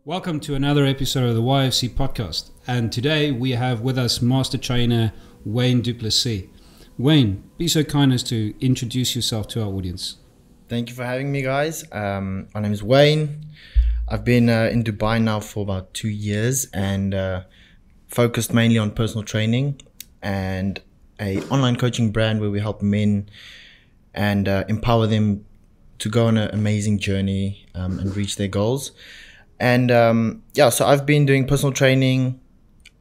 Welcome to another episode of the YFC podcast. And today we have with us Master Trainer Wayne Du Plessis. Wayne, be so kind as to introduce yourself to our audience. Thank you for having me, guys. My name is Wayne. I've been in Dubai now for about 2 years and focused mainly on personal training and a online coaching brand where we help men and empower them to go on an amazing journey and reach their goals. And so I've been doing personal training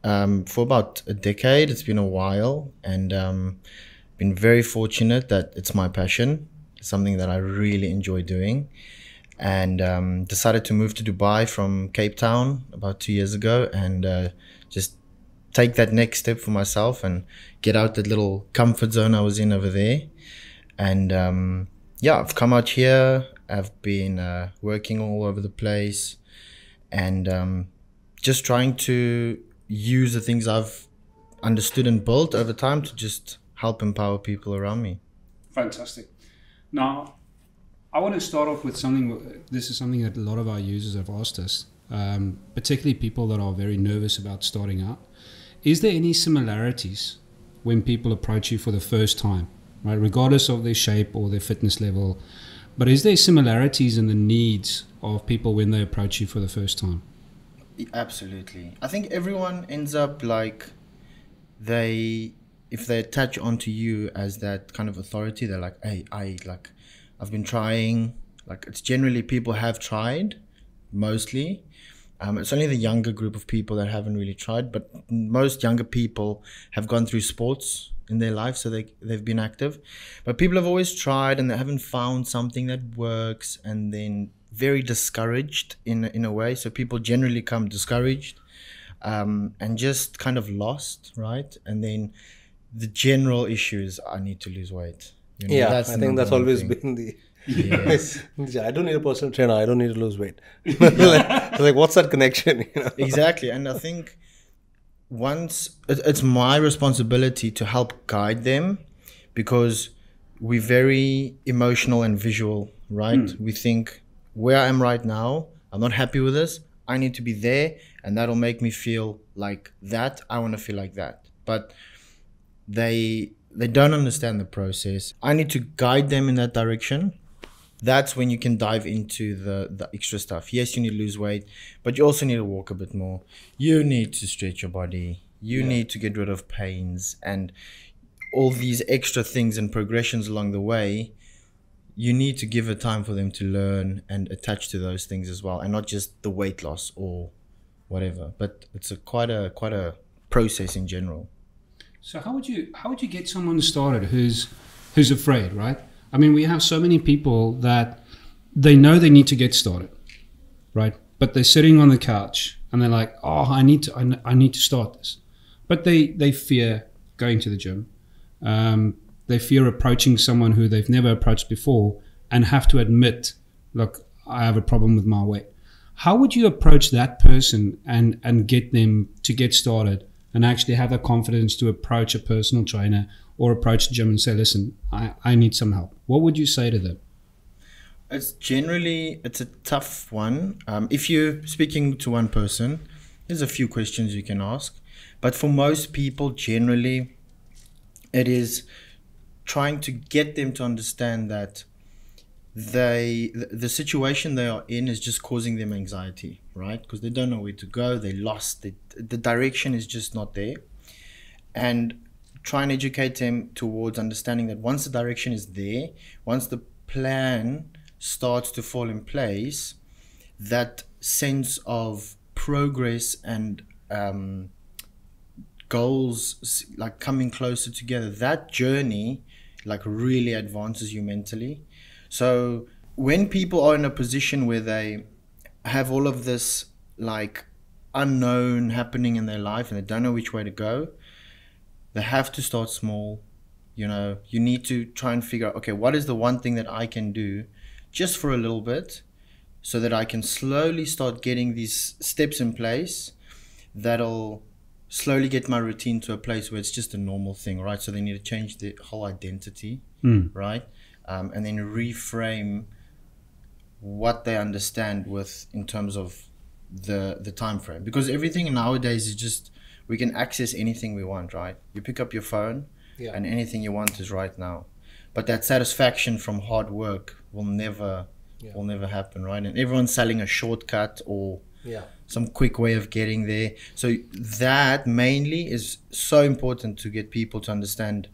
for about a decade. It's been a while, and been very fortunate that it's my passion. It's something that I really enjoy doing, and decided to move to Dubai from Cape Town about 2 years ago, and just take that next step for myself and get out that little comfort zone I was in over there. And I've come out here. I've been working all over the place, and just trying to use the things I've understood and built over time to just help empower people around me. Fantastic. Now, I want to start off with something. This is something that a lot of our users have asked us, particularly people that are very nervous about starting out. Is there any similarities when people approach you for the first time, right? Regardless of their shape or their fitness level, but is there similarities in the needs of people when they approach you for the first time? Absolutely. I think everyone ends up like if they attach onto you as that kind of authority, they're like, hey, I've been trying. Like, it's generally people have tried, mostly. It's only the younger group of people that haven't really tried, but most younger people have gone through sports in their life, so they've been active. But people have always tried and they haven't found something that works, and then very discouraged in a way. So people generally come discouraged and just kind of lost, right? And then the general issue is, I need to lose weight. I think that's always been the... Yes. I don't need a personal trainer. I don't need to lose weight. like, what's that connection? Exactly. And I think it's my responsibility to help guide them, because we're very emotional and visual, right? We think, where I am right now, I'm not happy with this. I need to be there, and that'll make me feel like that. I want to feel like that. But they don't understand the process. I need to guide them in that direction. That's when you can dive into the extra stuff. Yes, you need to lose weight, but you also need to walk a bit more. You need to stretch your body. You need to get rid of pains and all these extra things and progressions along the way. You need to give it time for them to learn and attach to those things as well, and not just the weight loss or whatever. But it's quite a process in general. So how would you get someone started who's afraid, right? I mean, we have so many people that they know they need to get started, right? But they're sitting on the couch and they're like, oh, I need to start this. But they fear going to the gym. They fear approaching someone who they've never approached before and have to admit, look, I have a problem with my weight. How would you approach that person and get them to get started and actually have the confidence to approach a personal trainer or approach the gym and say, listen, I need some help? What would you say to them? It's a tough one. If you're speaking to one person, there's a few questions you can ask. But for most people, generally, it is trying to get them to understand that the situation they are in is just causing them anxiety, right? Because they don't know where to go. They lost. The direction is just not there. And try and educate them towards understanding that once the direction is there, once the plan starts to fall in place, that sense of progress and goals like coming closer together, that journey like really advances you mentally. So when people are in a position where they have all of this like unknown happening in their life and they don't know which way to go, they have to start small. You need to try and figure out, okay, what is the one thing that I can do just for a little bit so that I can slowly start getting these steps in place that'll slowly get my routine to a place where it's just a normal thing, right? So they need to change the whole identity, right? And then reframe what they understand in terms of the time frame, because everything nowadays is just, we can access anything we want, right? You pick up your phone and anything you want is right now. But that satisfaction from hard work will never happen, right? And everyone's selling a shortcut or some quick way of getting there. So that mainly is so important to get people to understand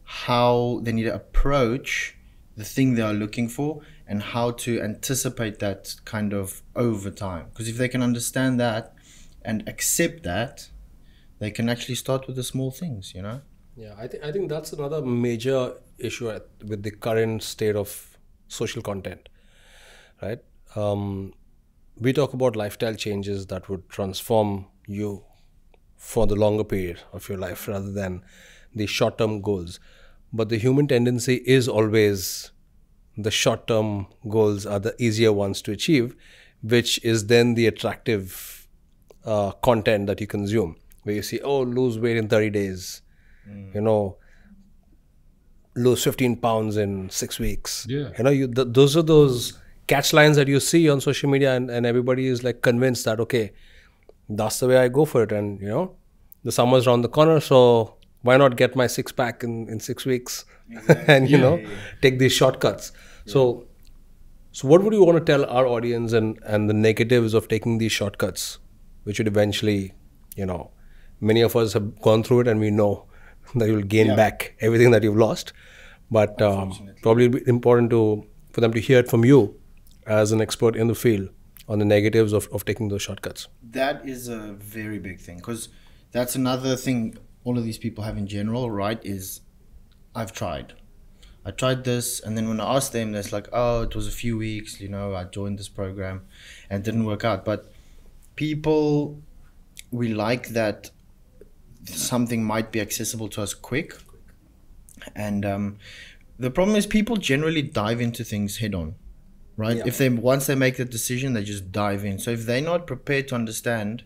how they need to approach the thing they are looking for and how to anticipate that kind of over time. Because if they can understand that and accept that, they can actually start with the small things, you know? Yeah, I think that's another major issue with the current state of social content, right? We talk about lifestyle changes that would transform you for the longer period of your life rather than the short-term goals. But the human tendency is always the short-term goals are the easier ones to achieve, which is then the attractive content that you consume, where you see, oh, lose weight in 30 days, you know, lose 15 pounds in 6 weeks. Yeah. You know, those are those catch lines that you see on social media, and everybody is like convinced that, okay, that's the way I go for it. And, you know, the summer's around the corner, so why not get my 6-pack in 6 weeks and, you know, take these shortcuts. So what would you want to tell our audience and the negatives of taking these shortcuts, which would eventually, you know, many of us have gone through it and we know that you'll gain back everything that you've lost. But probably it'd be important for them to hear it from you as an expert in the field on the negatives of taking those shortcuts. That is a very big thing, because that's another thing all of these people have in general, right? Is I tried this, and then when I asked them, it's like, oh, it was a few weeks, you know, I joined this program and it didn't work out. But people, we like that something might be accessible to us quick. And the problem is people generally dive into things head on, right? Once they make the decision, they just dive in. So if they're not prepared to understand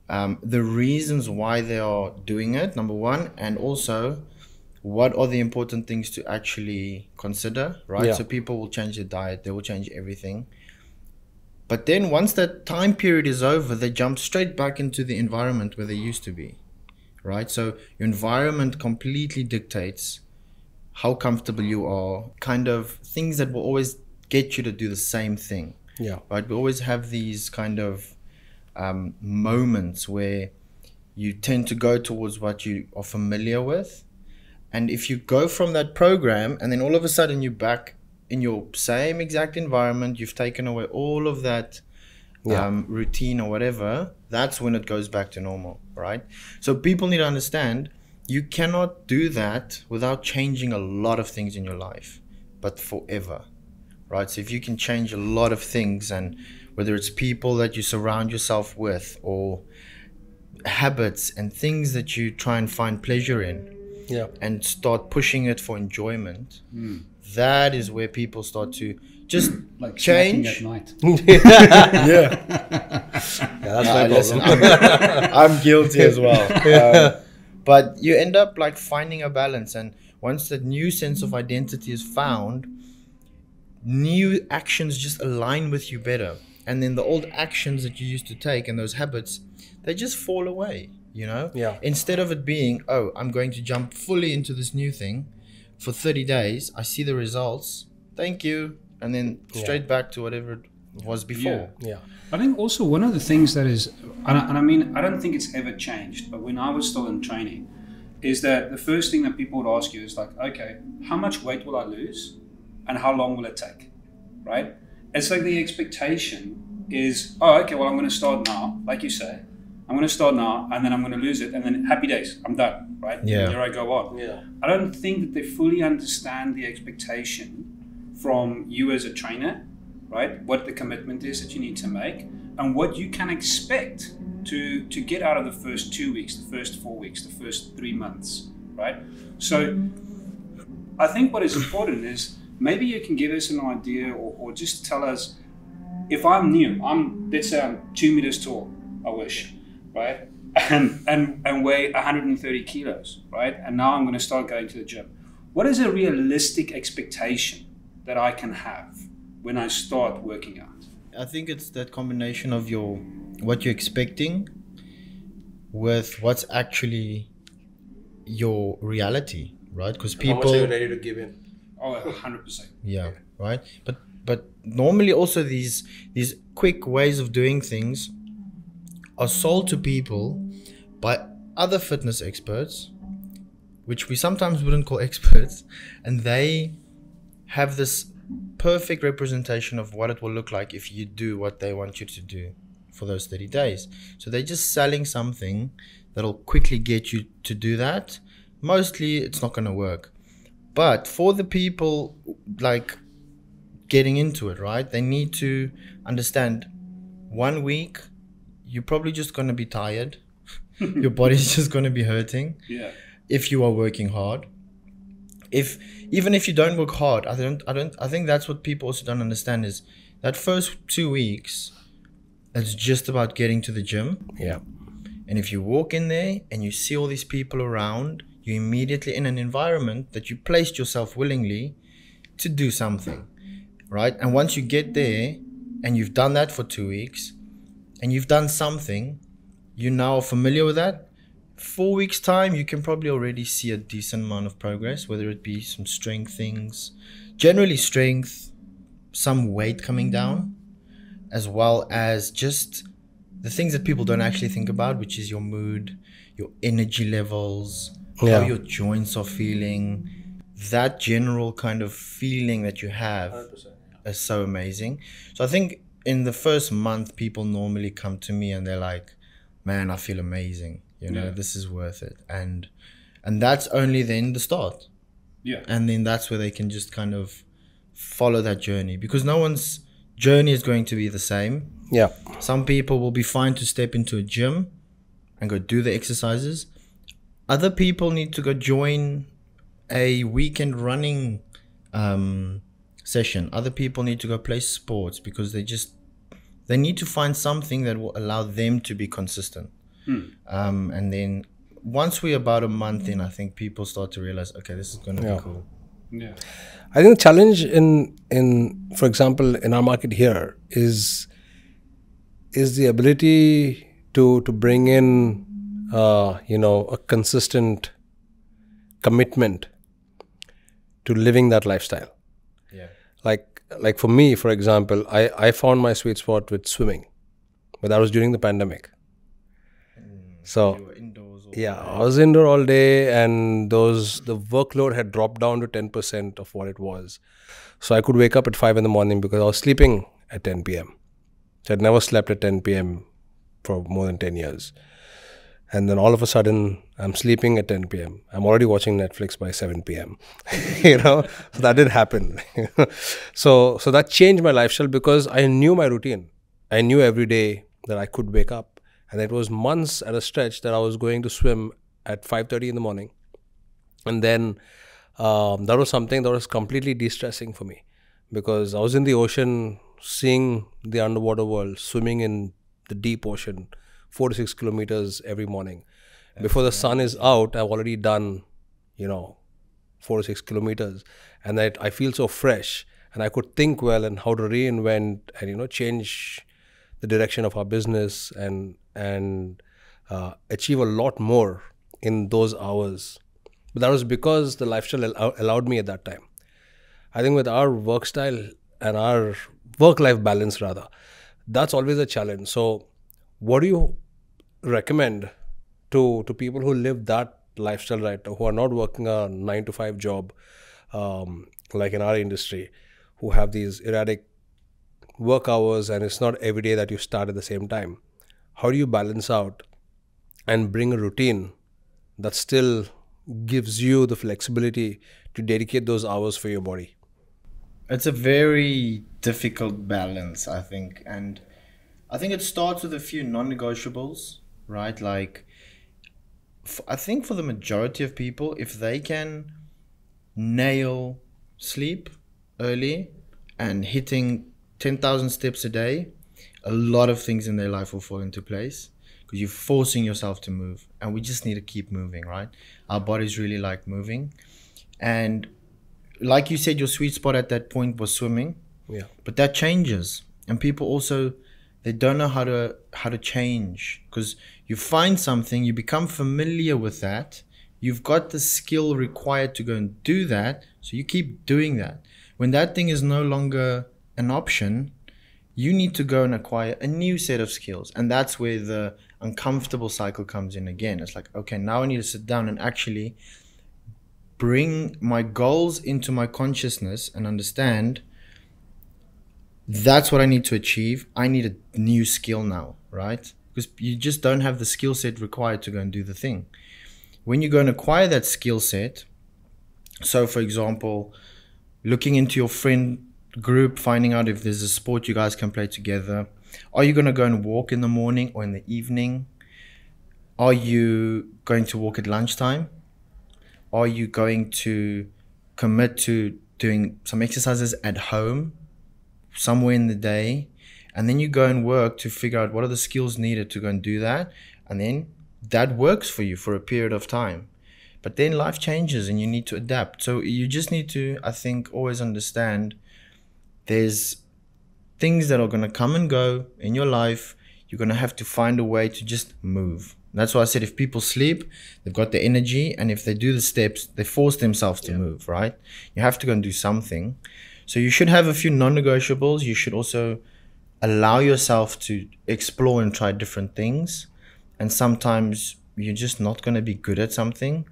the reasons why they are doing it, number one, and also what are the important things to actually consider, right? So people will change their diet, they will change everything. But then once that time period is over, they jump straight back into the environment where they used to be, right? So your environment completely dictates how comfortable you are, kind of things that will always get you to do the same thing. Right? We always have these kind of moments where you tend to go towards what you are familiar with. And if you go from that program and then all of a sudden you're back in your same exact environment, you've taken away all of that routine or whatever, that's when it goes back to normal, right? So people need to understand you cannot do that without changing a lot of things in your life, but forever, right? So if you can change a lot of things, and whether it's people that you surround yourself with or habits and things that you try and find pleasure in, and start pushing it for enjoyment, that is where people start to just like change at night. That's my listen, problem. I'm guilty as well. But you end up like finding a balance, and once that new sense of identity is found, new actions just align with you better, and then the old actions that you used to take and those habits, they just fall away, you know? Instead of it being, oh, I'm going to jump fully into this new thing for 30 days, I see the results, thank you, and then straight back to whatever it was before. I think also one of the things that is, and I mean, I don't think it's ever changed, but when I was still in training, is that the first thing that people would ask you is like, okay, how much weight will I lose and how long will it take, right? It's like the expectation is, oh, okay, well, I'm going to start now, like you say. I'm going to start now, and then I'm going to lose it, and then happy days, I'm done, right? Here I go on. I don't think that they fully understand the expectation from you as a trainer, right? What the commitment is that you need to make, and what you can expect to get out of the first 2 weeks, the first 4 weeks, the first 3 months, right? So I think what is important is maybe you can give us an idea or just tell us, if I'm new, let's say I'm 2 meters tall, I wish, right? And weigh 130 kilos, right? And now I'm going to start going to the gym. What is a realistic expectation that I can have when I start working out? I think it's that combination of what you're expecting with what's actually your reality, right? Because people, How much are you ready to give in? Oh, 100%. yeah, right. But normally also these quick ways of doing things are sold to people by other fitness experts, which we sometimes wouldn't call experts, and they have this perfect representation of what it will look like if you do what they want you to do for those 30 days. So they're just selling something that'll quickly get you to do that. Mostly it's not going to work. But for the people like getting into it, right, they need to understand 1 week you're probably just going to be tired. Your body's just going to be hurting. Yeah. If you are working hard. Even if you don't work hard, I think that's what people also don't understand is that first 2 weeks, it's just about getting to the gym. Yeah. And if you walk in there and you see all these people around, you're immediately in an environment that you placed yourself willingly to do something, right? And once you get there and you've done that for 2 weeks and you've done something, you now are familiar with that. 4 weeks time, you can probably already see a decent amount of progress, whether it be some strength things, generally strength, some weight coming down, as well as just the things that people don't actually think about, which is your mood, your energy levels, how your joints are feeling. That general kind of feeling that you have 100%, is so amazing. So I think in the first month, people normally come to me and they're like, man, I feel amazing. You know, this is worth it. And that's only then the start. Yeah. And then that's where they can just kind of follow that journey, because no one's journey is going to be the same. Yeah. Some people will be fine to step into a gym and go do the exercises. Other people need to go join a weekend running session. Other people need to go play sports because they need to find something that will allow them to be consistent. And then once we're about a month in, I think people start to realize, okay, this is going to be cool. Yeah. I think the challenge in for example, in our market here is the ability to bring in a consistent commitment to living that lifestyle. Yeah. Like for me, for example, I found my sweet spot with swimming, but that was during the pandemic. So You were indoors all yeah, I was indoor all day, and the workload had dropped down to 10% of what it was. So I could wake up at 5 in the morning because I was sleeping at 10 p.m. So I'd never slept at 10 p.m. for more than 10 years. And then all of a sudden, I'm sleeping at 10 p.m. I'm already watching Netflix by 7 p.m. So that did happen. So that changed my lifestyle because I knew my routine. I knew every day that I could wake up. And it was months at a stretch that I was going to swim at 5:30 in the morning. And then that was something that was completely de-stressing for me, because I was in the ocean, seeing the underwater world, swimming in the deep ocean, 4 to 6 kilometers every morning. Before the sun is out, I've already done, 4 to 6 kilometers. And I feel so fresh, and I could think well and how to reinvent and, change the direction of our business and achieve a lot more in those hours. But that was because the lifestyle allowed me at that time. I think with our work style and our work-life balance rather, that's always a challenge. So what do you recommend to people who live that lifestyle right now, who are not working a 9-to-5 job like in our industry, who have these erratic work hours and it's not every day that you start at the same time? How do you balance out and bring a routine that still gives you the flexibility to dedicate those hours for your body? It's a very difficult balance, I think. And I think it starts with a few non-negotiables, right? Like, I think for the majority of people, if they can nail sleep early and hitting 10,000 steps a day, a lot of things in their life will fall into place, because you're forcing yourself to move. And we just need to keep moving, right? Our bodies really like moving. And like you said, your sweet spot at that point was swimming. Yeah. But that changes. And people also, they don't know how to change, because you find something, you become familiar with that, you've got the skill required to go and do that, so you keep doing that. When that thing is no longer an option, you need to go and acquire a new set of skills. And that's where the uncomfortable cycle comes in again. It's like, okay, now I need to sit down and actually bring my goals into my consciousness and understand that's what I need to achieve. I need a new skill now, right? Because you just don't have the skill set required to go and do the thing. When you go and acquire that skill set, so for example, looking into your friend group, finding out if there's a sport you guys can play together. Are you going to go and walk in the morning or in the evening? Are you going to walk at lunchtime? Are you going to commit to doing some exercises at home somewhere in the day? And then you go and work to figure out what are the skills needed to go and do that. And then that works for you for a period of time. But then life changes and you need to adapt. So you just need to, I think, always understand there's things that are going to come and go in your life. You're going to have to find a way to just move. That's why I said if people sleep, they've got the energy. And if they do the steps, they force themselves to move, right? You have to go and do something. So you should have a few non-negotiables. You should also allow yourself to explore and try different things. And sometimes you're just not going to be good at something.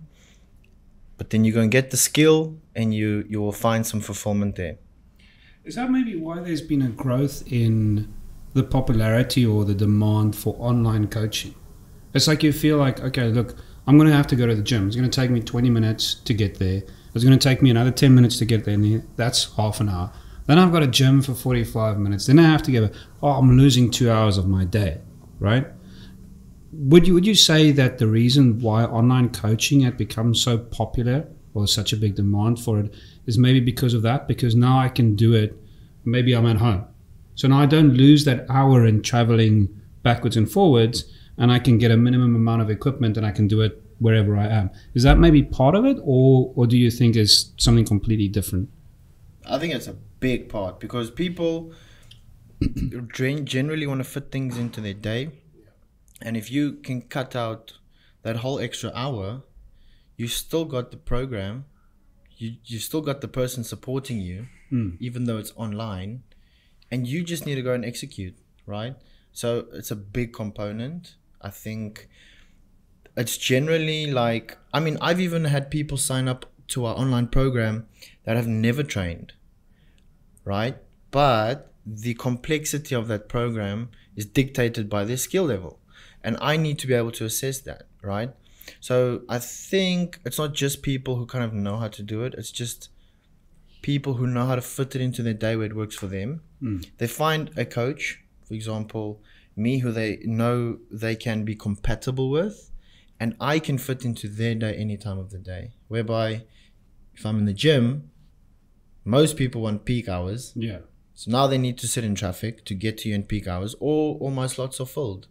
But then you go and get the skill and you will find some fulfillment there. Is that maybe why there's been a growth in the popularity or the demand for online coaching? It's like you feel like, okay, look, I'm going to have to go to the gym. It's going to take me 20 minutes to get there. It's going to take me another 10 minutes to get there. And that's half an hour. Then I've got a gym for 45 minutes. Then I have to give I'm losing 2 hours of my day, right? Would you say that the reason why online coaching had become so popular or such a big demand for it is maybe because of that? Because now I can do it, maybe I'm at home. So now I don't lose that hour in traveling backwards and forwards, and I can get a minimum amount of equipment and I can do it wherever I am. Is that maybe part of it, or do you think it's something completely different? I think it's a big part, because people generally want to fit things into their day. And if you can cut out that whole extra hour, you still got the program, you still got the person supporting you, even though it's online, and you just need to go and execute, right? So it's a big component. I think it's generally like, I mean, I've even had people sign up to our online program that have never trained, right? But the complexity of that program is dictated by their skill level. And I need to be able to assess that, right? So I think it's not just people who kind of know how to do it. It's just people who know how to fit it into their day where it works for them. They find a coach, for example, me, who they know they can be compatible with, and I can fit into their day any time of the day. Whereby if I'm in the gym, most people want peak hours. Yeah. So now they need to sit in traffic to get to you in peak hours, or all my slots are filled.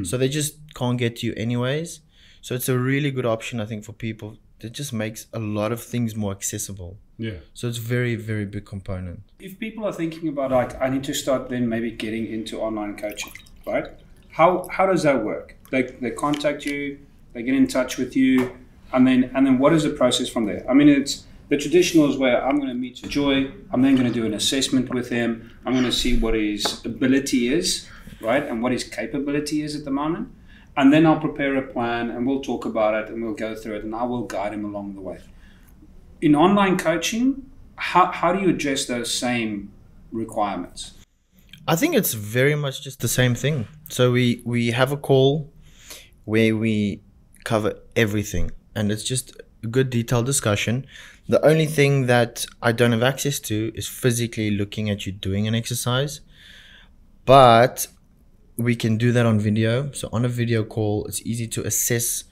So they just can't get to you anyways. So it's a really good option, I think, for people. That just makes a lot of things more accessible. Yeah. So it's very, very big component. If people are thinking about, like, I need to start then maybe getting into online coaching, right? How does that work? They contact you, they get in touch with you, and then what is the process from there? I mean, it's the traditional is where I'm going to meet Joy, I'm then going to do an assessment with him, I'm going to see what his ability is, right, and what his capability is at the moment. And then I'll prepare a plan and we'll talk about it and we'll go through it and I will guide him along the way. In online coaching, how do you address those same requirements? I think it's very much just the same thing. So we have a call where we cover everything, and it's just a good detailed discussion. The only thing that I don't have access to is physically looking at you doing an exercise, but we can do that on video. So on a video call, it's easy to assess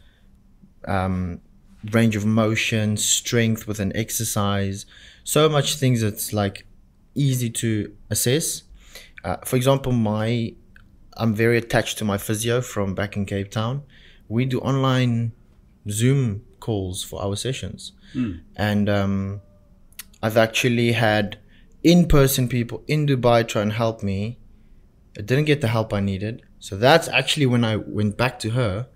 range of motion, strength with an exercise, so much things that's like easy to assess. For example, I'm very attached to my physio from back in Cape Town. We do online Zoom calls for our sessions. And I've actually had in-person people in Dubai try and help me I didn't get the help I needed. So that's actually when I went back to her,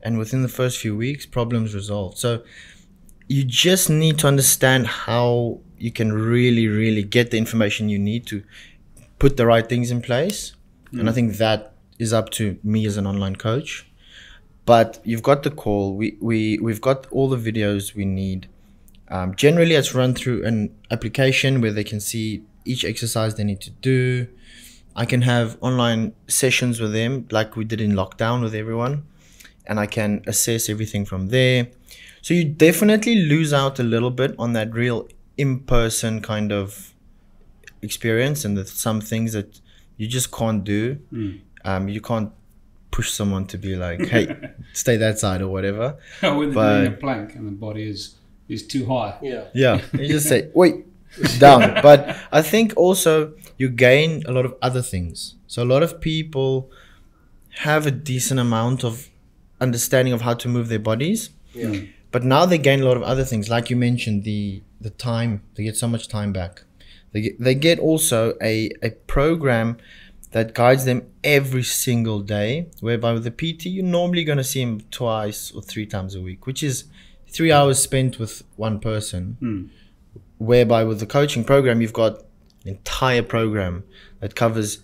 and within the first few weeks, problems resolved. So you just need to understand how you can really, really get the information you need to put the right things in place. And I think that is up to me as an online coach. But you've got the call. We've got all the videos we need. Generally, it's run through an application where they can see each exercise they need to do. I can have online sessions with them like we did in lockdown with everyone. And I can assess everything from there. So you definitely lose out a little bit on that real in-person kind of experience, and there's some things that you just can't do. You can't push someone to be like, hey, stay that side or whatever. When they're doing a plank and the body is too high. Yeah. You just say, wait, down. But I think also you gain a lot of other things. So a lot of people have a decent amount of understanding of how to move their bodies. But now they gain a lot of other things. Like you mentioned, the time. They get so much time back. They get also a program that guides them every single day, whereby with the PT, you're normally going to see him 2 or 3 times a week, which is 3 hours spent with one person. Whereby with the coaching program, you've got an entire program that covers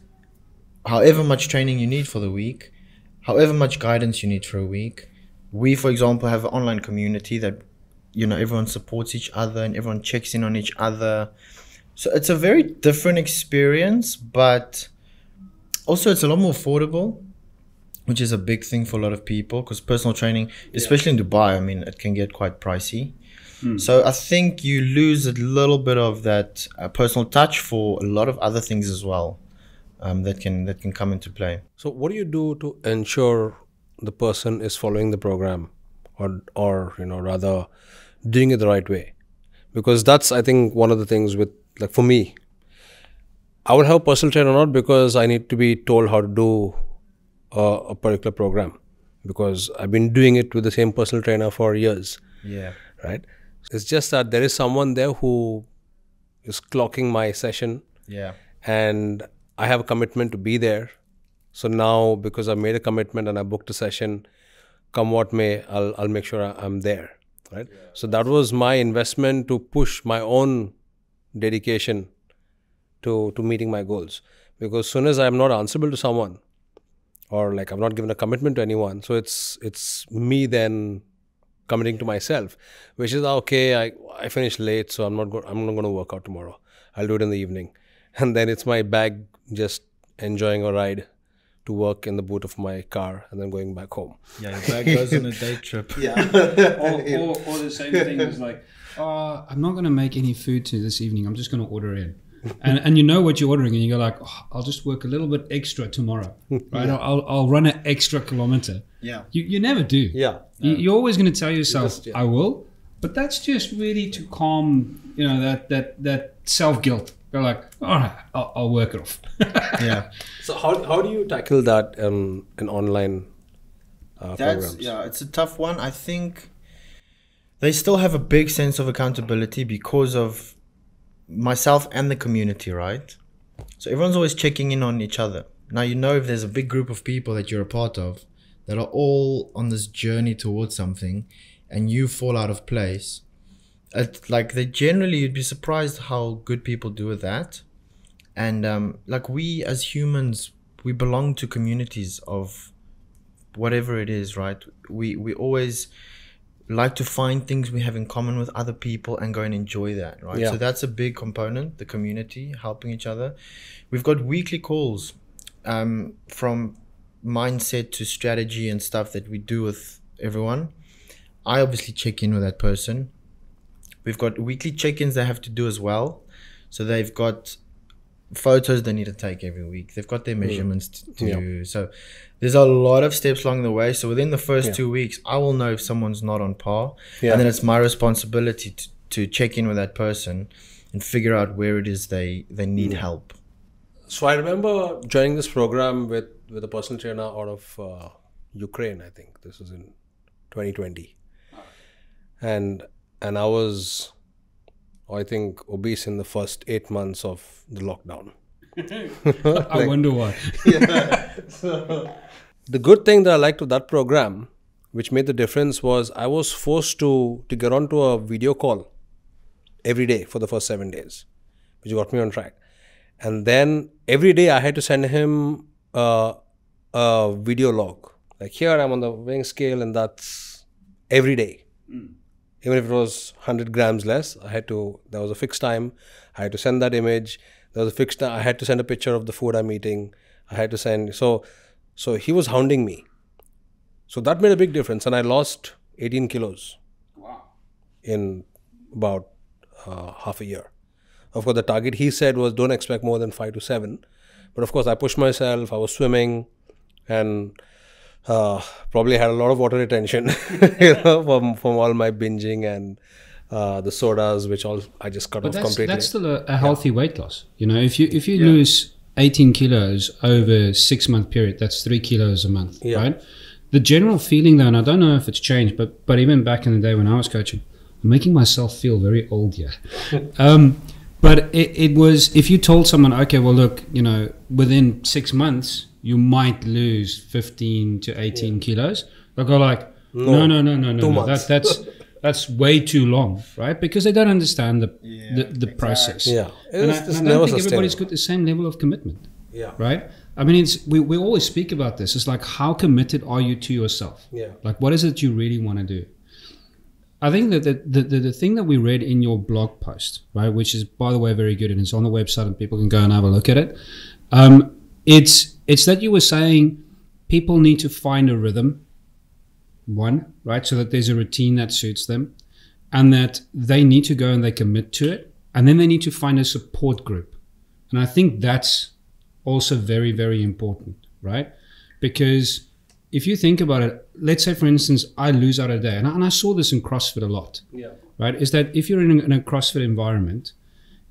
however much training you need for the week, however much guidance you need for a week. We, for example, have an online community that, everyone supports each other and everyone checks in on each other. So it's a very different experience, but also it's a lot more affordable, which is a big thing for a lot of people, because personal training, especially in Dubai, it can get quite pricey. So I think you lose a little bit of that personal touch for a lot of other things as well, that can come into play. So what do you do to ensure the person is following the program, or rather doing it the right way? Because that's, I think, one of the things with, like, for me, I would have a personal trainer not because I need to be told how to do a particular program, because I've been doing it with the same personal trainer for years. Right? It's just that there is someone there who is clocking my session. And I have a commitment to be there. So now, because I've made a commitment and I booked a session, come what may, I'll make sure I'm there. Right? So that was my investment to push my own dedication to meeting my goals. Because as soon as I'm not answerable to someone, or like I've not given a commitment to anyone, so it's me then committing to myself, which is, okay, I finished late, so I'm not going to work out tomorrow. I'll do it in the evening. And then it's my bag just enjoying a ride to work in the boot of my car and then going back home. Your bag goes on a day trip. Or the same thing is like, I'm not going to make any food to this evening. I'm just going to order in. And you know what you're ordering, and you go like, I'll just work a little bit extra tomorrow, right? I'll run an extra kilometer. You never do. You're always going to tell yourself, I will, but that's just really to calm, that self-guilt. You're like, all right, I'll work it off. So how do you tackle that in online programs? It's a tough one. I think they still have a big sense of accountability because of myself and the community, right? So everyone's always checking in on each other. Now, if there's a big group of people that you're a part of that are all on this journey towards something, and you fall out of place, you'd be surprised how good people do with that. And we as humans, we belong to communities of whatever it is, right? We always like to find things we have in common with other people and go and enjoy that, right? So that's a big component, the community, helping each other. We've got weekly calls from mindset to strategy and stuff that we do with everyone. I obviously check in with that person. We've got weekly check-ins they have to do as well. So they've got photos they need to take every week. They've got their measurements to do. So there's a lot of steps along the way. So within the first 2 weeks, I will know if someone's not on par. And then it's my responsibility to check in with that person and figure out where it is they need help. So I remember joining this program with a personal trainer out of Ukraine, I think. This was in 2020. And I was, I think, obese in the first 8 months of the lockdown. I wonder why. The good thing that I liked of that program, which made the difference, was I was forced to get onto a video call every day for the first 7 days, which got me on track. And then every day I had to send him a video log. Like, here I'm on the weighing scale, and that's every day. Even if it was 100 grams less, there was a fixed time. I had to send that image. There was a fixed time. I had to send a picture of the food I'm eating. I had to send, so he was hounding me. So that made a big difference. And I lost 18 kilos. Wow. In about half a year. Of course, the target he said was don't expect more than 5 to 7. But of course, I pushed myself. I was swimming and probably had a lot of water retention from all my binging and the sodas, which I just cut off completely. That's still a healthy weight loss. If you lose 18 kilos over a 6-month period, that's 3 kilos a month, right? The general feeling though, and I don't know if it's changed, but even back in the day when I was coaching, I'm making myself feel very old here. But it was, if you told someone, okay, well, look, within 6 months, you might lose 15 to 18 kilos. They'll go like, no. That's way too long, right? Because they don't understand the process. Yeah. And I don't think everybody's got the same level of commitment. Yeah. Right? I mean, we always speak about this. It's like, how committed are you to yourself? Yeah. Like, what is it you really want to do? I think that the thing that we read in your blog post, right, which is, by the way, very good, and it's on the website and people can go and have a look at it. It's that you were saying people need to find a rhythm, one, right, so that there's a routine that suits them, and that they need to go and they commit to it, and then they need to find a support group. And I think that's also very, very important, right? Because if you think about it, let's say, for instance, I lose out a day, and I saw this in CrossFit a lot, right, is that if you're in a CrossFit environment,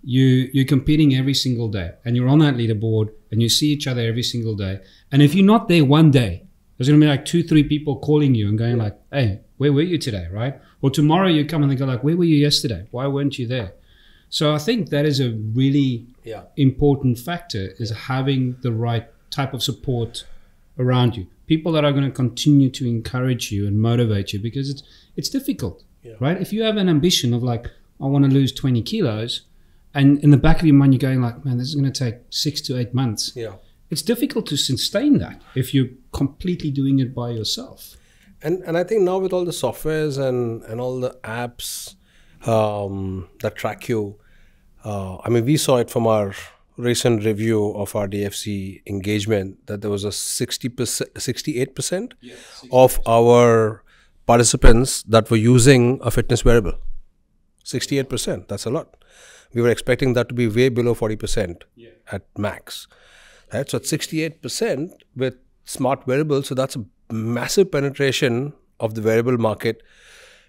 you're competing every single day, and you're on that leaderboard, and you see each other every single day. And if you're not there one day, there's going to be like 2-3 people calling you and going like, hey, where were you today, right? Or tomorrow you come and they go like, where were you yesterday? Why weren't you there? So I think that is a really important factor, is having the right type of support around you. People that are going to continue to encourage you and motivate you, because it's difficult, right? If you have an ambition of like, I want to lose 20 kilos, and in the back of your mind, you're going like, man, this is going to take 6 to 8 months. Yeah. It's difficult to sustain that if you're completely doing it by yourself. And I think now with all the softwares and all the apps that track you, I mean, we saw it from our recent review of our DFC engagement that there was a 68% of our participants that were using a fitness wearable. 68%, that's a lot. We were expecting that to be way below 40% at max. Right? So at 68% with smart wearables, so that's a massive penetration of the wearable market,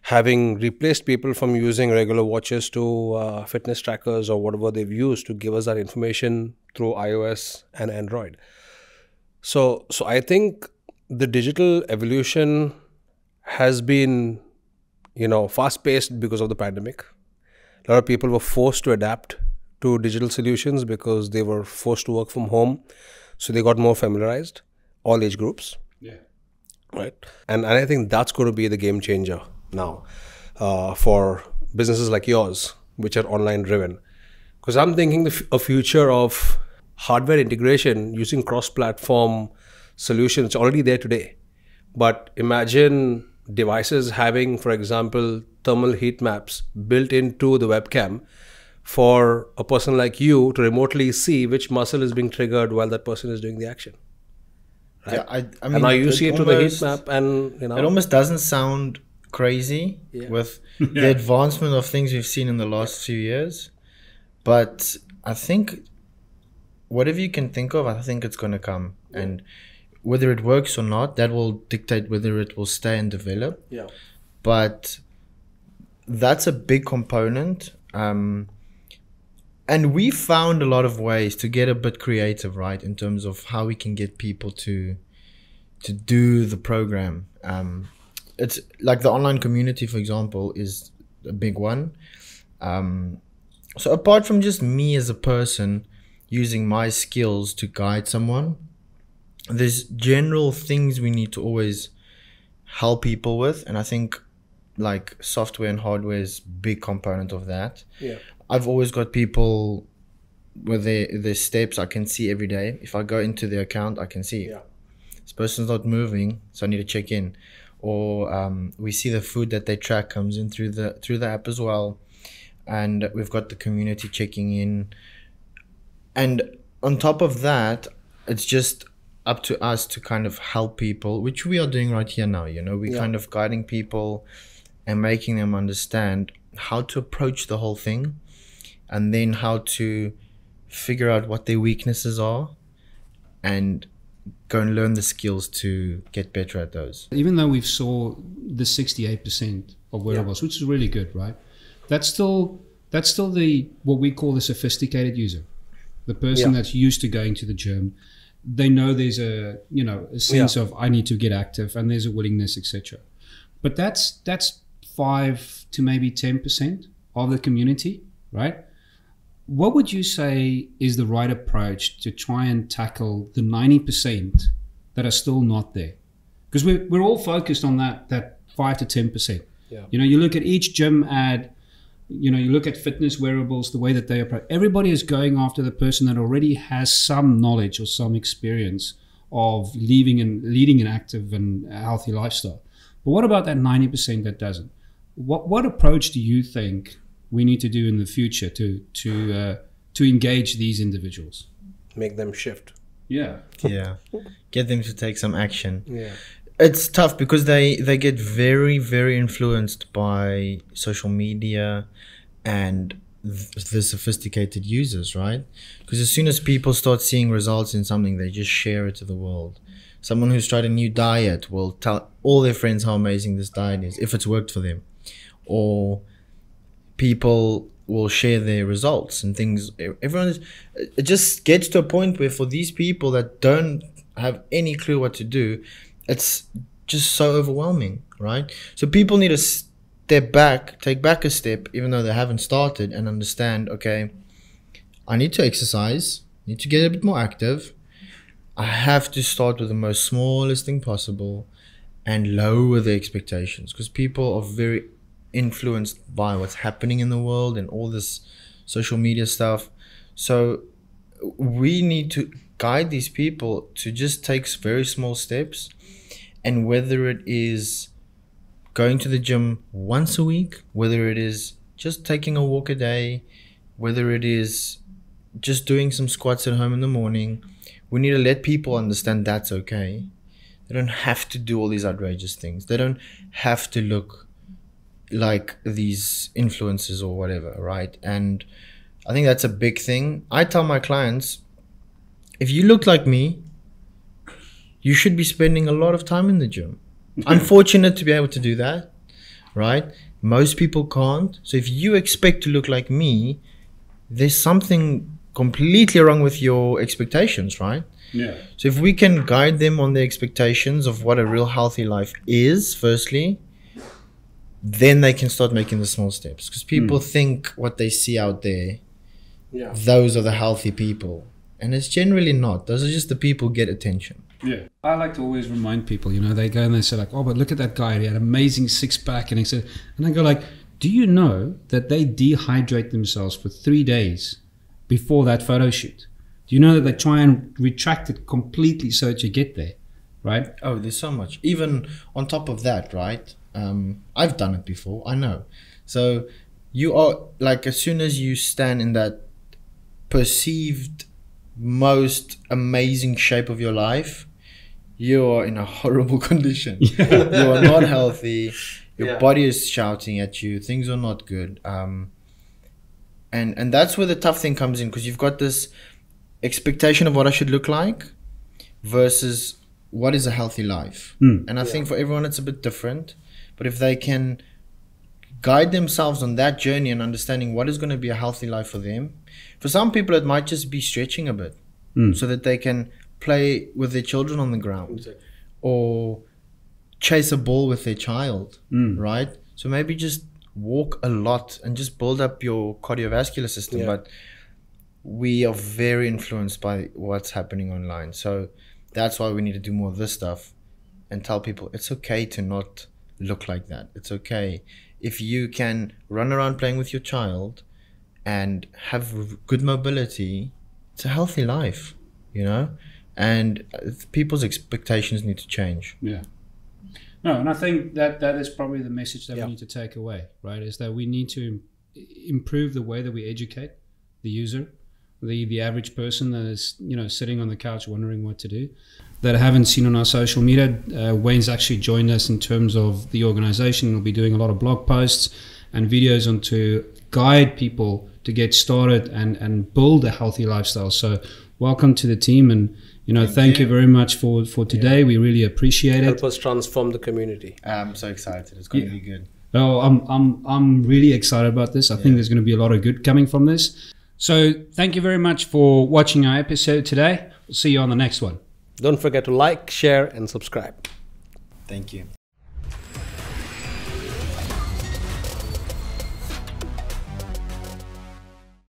having replaced people from using regular watches to fitness trackers or whatever they've used to give us that information through iOS and Android. So I think the digital evolution has been, fast-paced because of the pandemic. A lot of people were forced to adapt to digital solutions because they were forced to work from home. So they got more familiarized, all age groups. Yeah. Right. And I think that's going to be the game changer now for businesses like yours, which are online driven. Because I'm thinking a future of hardware integration using cross-platform solutions. It's already there today. But imagine devices having, for example, thermal heat maps built into the webcam for a person like you to remotely see which muscle is being triggered while that person is doing the action. Right? Yeah, I mean, and now you see it through the heat map, and it almost doesn't sound crazy with the advancement of things we've seen in the last few years. But I think whatever you can think of, I think it's going to come. And whether it works or not, that will dictate whether it will stay and develop. Yeah. But that's a big component. And we found a lot of ways to get a bit creative, right, in terms of how we can get people to do the program. It's like the online community, for example, is a big one. So apart from just me as a person, using my skills to guide someone. There's general things we need to always help people with, and I think like software and hardware is a big component of that. Yeah. I've always got people with their steps I can see every day. If I go into their account, I can see this person's not moving, so I need to check in. Or we see the food that they track comes in through the app as well, and we've got the community checking in. And on top of that, it's just up to us to kind of help people, which we are doing right here now. You know, we're kind of guiding people and making them understand how to approach the whole thing, and then how to figure out what their weaknesses are and go and learn the skills to get better at those. Even though we've saw the 68% of wearables, which is really good, right? That's still the what we call the sophisticated user, the person that's used to going to the gym. They know there's a sense of I need to get active, and there's a willingness, etc. But that's 5 to maybe 10% of the community, right? What would you say is the right approach to try and tackle the 90% that are still not there? Because we're all focused on that 5 to 10%. Yeah. You know, you look at each gym ad, you know, you look at fitness wearables, the way that they approach. Everybody is going after the person that already has some knowledge or some experience of leading an active and healthy lifestyle. But what about that 90% that doesn't? What approach do you think we need to do in the future to engage these individuals? Make them shift. Yeah. Get them to take some action. Yeah. It's tough because they get very, very influenced by social media and the sophisticated users, right? Because as soon as people start seeing results in something, they just share it to the world. Someone who's tried a new diet will tell all their friends how amazing this diet is, if it's worked for them. Or people will share their results and things. It just gets to a point where for these people that don't have any clue what to do, it's just so overwhelming, right? So people need to step back, take back a step, even though they haven't started, and understand, okay, I need to exercise, need to get a bit more active. I have to start with the most smallest thing possible and lower the expectations, because people are very influenced by what's happening in the world and all this social media stuff. So we need to guide these people to just take very small steps, and whether it is going to the gym once a week, whether it is just taking a walk a day, whether it is just doing some squats at home in the morning, we need to let people understand that's okay. They don't have to do all these outrageous things. They don't have to look like these influencers or whatever, right? And I think that's a big thing. I tell my clients, if you look like me, you should be spending a lot of time in the gym. I'm fortunate to be able to do that, right? Most people can't. So if you expect to look like me, there's something completely wrong with your expectations, right? Yeah. So if we can guide them on the expectations of what a real healthy life is, firstly, then they can start making the small steps. Because people think what they see out there, those are the healthy people. And it's generally not. Those are just the people who get attention. Yeah. I like to always remind people, you know, they go and they say like, oh, but look at that guy. He had an amazing six-pack. And he said, and I go like, do you know that they dehydrate themselves for 3 days before that photo shoot? Do you know that they try and retract it completely so that you get there, right? Oh, there's so much. Even on top of that, right? I've done it before. I know. So you are like, as soon as you stand in that perceived most amazing shape of your life, you are in a horrible condition. You are not healthy. Your body is shouting at you. Things are not good. And that's where the tough thing comes in, because you've got this expectation of what I should look like versus what is a healthy life. And I think for everyone it's a bit different. But if they can guide themselves on that journey and understanding what is going to be a healthy life for them. For some people, it might just be stretching a bit so that they can play with their children on the ground or chase a ball with their child, right? So maybe just walk a lot and just build up your cardiovascular system. But we are very influenced by what's happening online. So that's why we need to do more of this stuff and tell people it's okay to not look like that. It's okay if you can run around playing with your child and have good mobility. It's a healthy life, you know, and people's expectations need to change. Yeah. No, and I think that is probably the message that we need to take away, right? Is that we need to improve the way that we educate the user, the average person that is, you know, sitting on the couch wondering what to do, that I haven't seen on our social media. Wayne's actually joined us in terms of the organization. We'll be doing a lot of blog posts and videos on to guide people to get started and build a healthy lifestyle. So welcome to the team, and you know, thank you very much for today. We really appreciate it. Help us transform the community. I'm so excited. It's going to be good. Oh, I'm really excited about this. I think there's going to be a lot of good coming from this. So thank you very much for watching our episode today. We'll see you on the next one. Don't forget to like, share, and subscribe. Thank you.